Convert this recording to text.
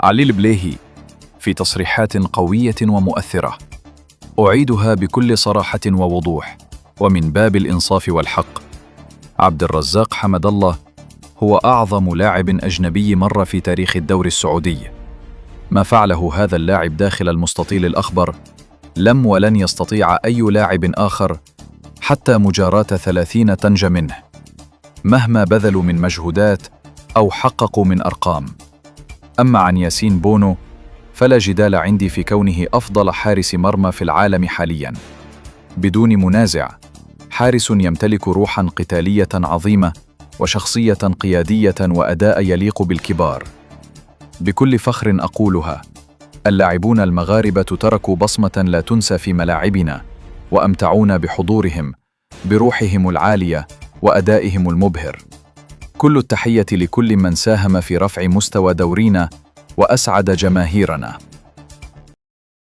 علي البليهي في تصريحات قوية ومؤثرة، أعيدها بكل صراحة ووضوح ومن باب الإنصاف والحق: عبد الرزاق حمد الله هو أعظم لاعب أجنبي مر في تاريخ الدوري السعودي. ما فعله هذا اللاعب داخل المستطيل الأخضر لم ولن يستطيع أي لاعب آخر حتى مجاراة 30 طنج منه، مهما بذلوا من مجهودات أو حققوا من أرقام. أما عن ياسين بونو فلا جدال عندي في كونه أفضل حارس مرمى في العالم حالياً بدون منازع، حارس يمتلك روحاً قتالية عظيمة وشخصية قيادية وأداء يليق بالكبار. بكل فخر أقولها: اللاعبون المغاربة تركوا بصمة لا تنسى في ملاعبنا، وأمتعونا بحضورهم، بروحهم العالية وأدائهم المبهر. كل التحية لكل من ساهم في رفع مستوى دورينا وأسعد جماهيرنا.